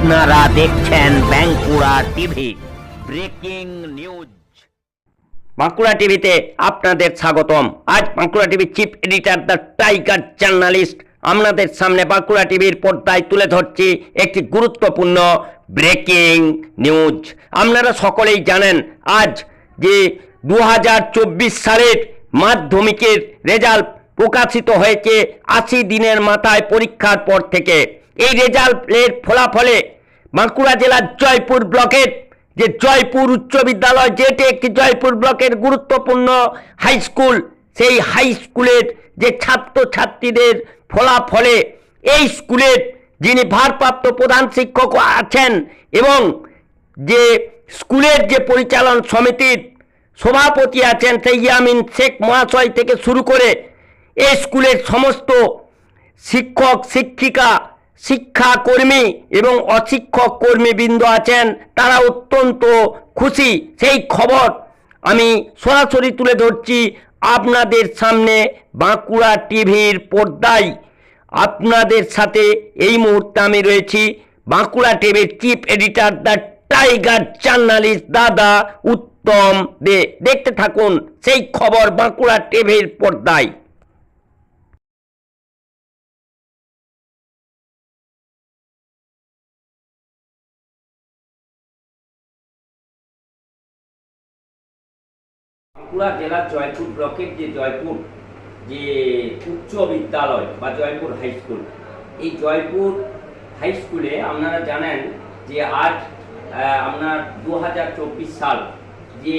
আপনারা দেখছেন Bankura TV breaking news. Bankura টিভিতে আপনাদের স্বাগতম। আজ বাঁকুড়া টিভির chief editor the tiger journalist আপনাদের সামনে বাঁকুড়া টিভির পর্দায় তুলে ধরছি একটি গুরুত্বপূর্ণ ব্রেকিং নিউজ। আপনারা সকলেই জানেন আজ যে 2024 সালের মাধ্যমিকের রেজাল্ট প্রকাশিত হয়েছে 80 দিনের মাথায় পরীক্ষার পর থেকে। এই রেজাল্টের ফলাফলে বাঁকুড়া জেলার জয়পুর ব্লকের যে জয়পুর উচ্চ বিদ্যালয়, যেটি একটি জয়পুর ব্লকের গুরুত্বপূর্ণ হাই স্কুল, সেই হাই স্কুলের যে ছাত্রছাত্রীদের ফলাফলে এই স্কুলের যিনি ভারপ্রাপ্ত প্রধান শিক্ষক আছেন এবং যে স্কুলের যে পরিচালন সমিতির সভাপতি আছেন সেই ইয়ামিন শেখ মহাশয় থেকে শুরু করে এই স্কুলের সমস্ত শিক্ষক শিক্ষিকা শিক্ষাকর্মী এবং অশিক্ষক কর্মীবৃন্দ আছেন, তারা অত্যন্ত খুশি। সেই খবর আমি সরাসরি তুলে ধরছি আপনাদের সামনে বাঁকুড়া টিভির পর্দায়। আপনাদের সাথে এই মুহূর্তে আমি রয়েছি বাঁকুড়া টিভির chief editor the tiger journalist দাদা উত্তম দে। দেখতে থাকুন সেই খবর বাঁকুড়া টিভির পর্দায়। বাঁকুড়া জেলার জয়পুর ব্লকের যে জয়পুর যে উচ্চ বিদ্যালয় বা জয়পুর হাই স্কুল, এই জয়পুর হাই স্কুলে আপনারা জানেন যে আজ আপনার 2024 সাল যে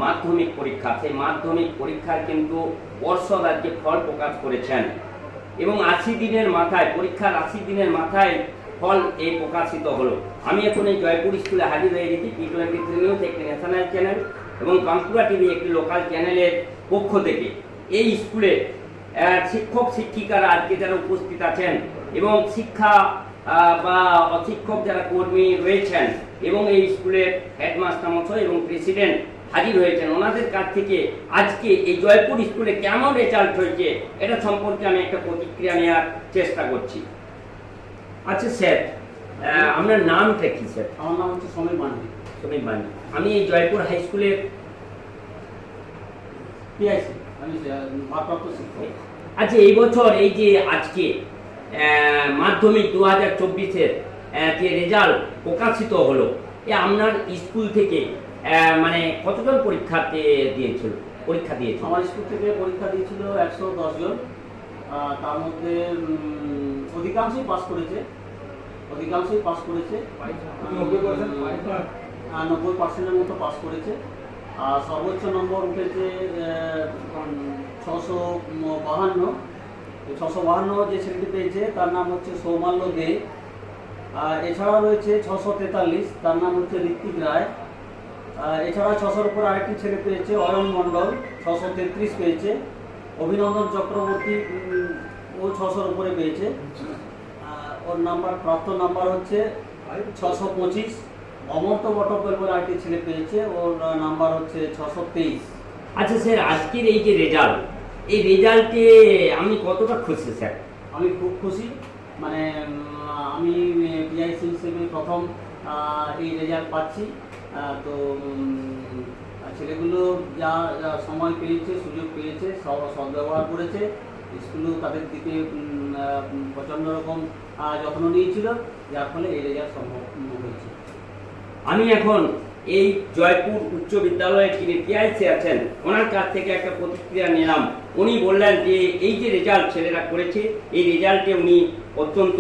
মাধ্যমিক পরীক্ষা, সেই মাধ্যমিক পরীক্ষার কিন্তু পর্ষদ আজকে ফল প্রকাশ করেছেন এবং 80 দিনের মাথায়, পরীক্ষার 80 দিনের মাথায় ফল এই প্রকাশিত হলো। আমি এখন এই জয়পুর স্কুলে হাজির হয়ে গেছি। T23 নিউজ একটি ন্যাশনাল চ্যানেল এবং বাঁকুড়া টিভি একটি লোকাল চ্যানেলের পক্ষ থেকে এই স্কুলে শিক্ষক শিক্ষিকারা আজকে যারা উপস্থিত আছেন এবং শিক্ষা বা অশিক্ষক যারা কর্মী রয়েছেন এবং এই স্কুলের হেডমাস্টার মশাই এবং প্রেসিডেন্ট হাজির হয়েছেন, ওনাদের কাছ থেকে আজকে এই জয়পুর স্কুলে কেমন রেজাল্ট হয়েছে এটা সম্পর্কে আমি একটা প্রতিক্রিয়া নেওয়ার চেষ্টা করছি। আচ্ছা স্যার, আপনার নামটা কি স্যার? আমার নাম হচ্ছে সমীর মান্ডি। সমীর মান্ডি, আমি এই জয়পুর হাই স্কুলের পিআইসি, আমি ভারপ্রাপ্ত শিক্ষক। আচ্ছা, এই বছর এই যে আজকে মাধ্যমিক 2024-এর যে রেজাল্ট প্রকাশিত হলো, আপনার স্কুল থেকে মানে কতজন পরীক্ষা দিয়েছিল? আমার স্কুল থেকে পরীক্ষা দিয়েছিল 110 জন। তার মধ্যে অধিকাংশই পাস করেছে। 90%-এর মতো পাস করেছে। আর সর্বোচ্চ নম্বর উঠেছে 652 যে ছেলেটি পেয়েছে তার নাম হচ্ছে সৌমাল্য দে। এছাড়া রয়েছে 643, তার নাম হচ্ছে ঋত্বিক রায়। এছাড়া 600-র উপর আরেকটি ছেলে পেয়েছে অয়ন মণ্ডল, 633 পেয়েছে। অভিনন্দন চক্রবর্তী ও 600-র উপরে পেয়েছে। ওর নাম্বার, প্রাপ্ত নাম্বার হচ্ছে 625। অমর্ত্য বটব্বল বলে আরেকটি ছেলে পেয়েছে, ওর নাম্বার হচ্ছে 623। আচ্ছা স্যার, আজকের এই যে রেজাল্ট, এই রেজাল্টে আমি কতটা খুশি স্যার? আমি খুব খুশি। মানে আমি পিআইসি হিসেবে প্রথম এই রেজাল্ট পাচ্ছি। তো ছেলেগুলো যা সময় পেয়েছে, সুযোগ পেয়েছে, সদ্ব্যবহার করেছে। স্কুলও তাদের দিকে প্রচণ্ড রকম যত্ন নিয়েছিল, যার ফলে এই রেজাল্ট সম্ভব হয়েছে। আমি এখন এই জয়পুর উচ্চ বিদ্যালয়ের যিনি পিআইসি আছেন ওনার কাছ থেকে একটা প্রতিক্রিয়া নিলাম। উনি বললেন যে এই যে রেজাল্ট ছেলেরা করেছে, এই রেজাল্টে উনি অত্যন্ত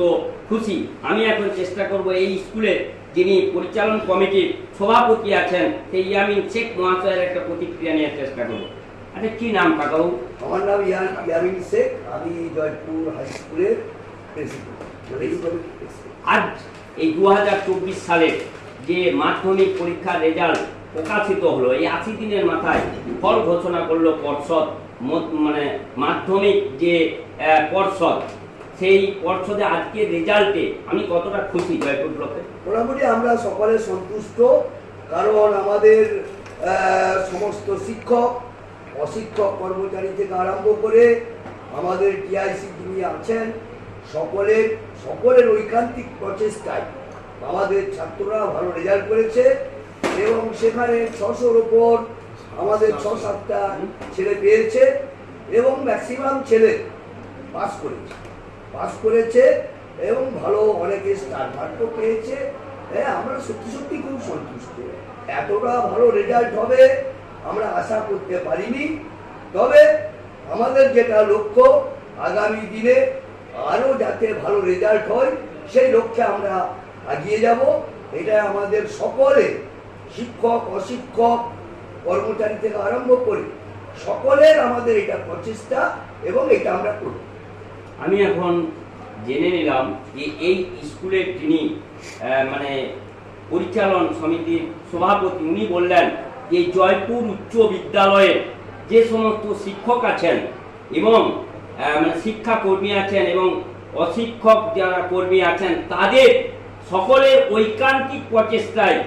খুশি। আমি এখন চেষ্টা করব এই স্কুলের যিনি পরিচালন কমিটির সভাপতি আছেন সেই ইয়ামিন শেখ মহাশয়ের একটা প্রতিক্রিয়া নেওয়ার চেষ্টা করব। আচ্ছা, কি নাম কাকাবু? আমার নাম ইয়ামিন শেখ, আমি জয়পুর হাই স্কুলের প্রিন্সিপাল। আজ এই 2024 সালের যে মাধ্যমিক পরীক্ষার রেজাল্ট প্রকাশিত হলো, এই 80 দিনের মাথায় ফল ঘোষণা করলো পর্ষদ, মানে মাধ্যমিক যে পর্ষদ, সেই পর্ষদে আজকের রেজাল্টে আমি কতটা খুশি জয়পুর ব্লকে? মোটামুটি আমরা সকলে সন্তুষ্ট, কারণ আমাদের সমস্ত শিক্ষক অশিক্ষক কর্মচারী থেকে আরম্ভ করে আমাদের টিআইসি যিনি আছেন সকলের ঐকান্তিক প্রচেষ্টায় আমাদের ছাত্ররা ভালো রেজাল্ট করেছে এবং সেখানে 600-র ওপর আমাদের 6-7টা ছেলে পেয়েছে এবং ম্যাক্সিমাম ছেলে পাস করেছে এবং ভালো অনেকে স্টার মার্কও পেয়েছে। হ্যাঁ, আমরা সত্যি খুব সন্তুষ্ট। এতটা ভালো রেজাল্ট হবে আমরা আশা করতে পারিনি। তবে আমাদের যেটা লক্ষ্য আগামী দিনে আরও যাতে ভালো রেজাল্ট হয় সেই লক্ষ্যে আমরা এগিয়ে যাব। এটা আমাদের সকলে, শিক্ষক অশিক্ষক কর্মচারী থেকে আরম্ভ করে সকলের আমাদের এটা প্রচেষ্টা এবং এটা আমরা করব। আমি এখন জেনে নিলাম যে এই স্কুলের যিনি মানে পরিচালন সমিতির সভাপতি, উনি বললেন যে জয়পুর উচ্চ বিদ্যালয়ে যে সমস্ত শিক্ষক আছেন এবং মানে শিক্ষাকর্মী আছেন এবং অশিক্ষক যারা কর্মী আছেন তাদের সকলের ঐকান্তিক প্রচেষ্টায়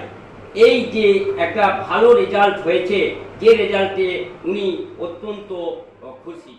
এই যে একটা ভালো রেজাল্ট হয়েছে, যে রেজাল্টে উনি অত্যন্ত খুশি।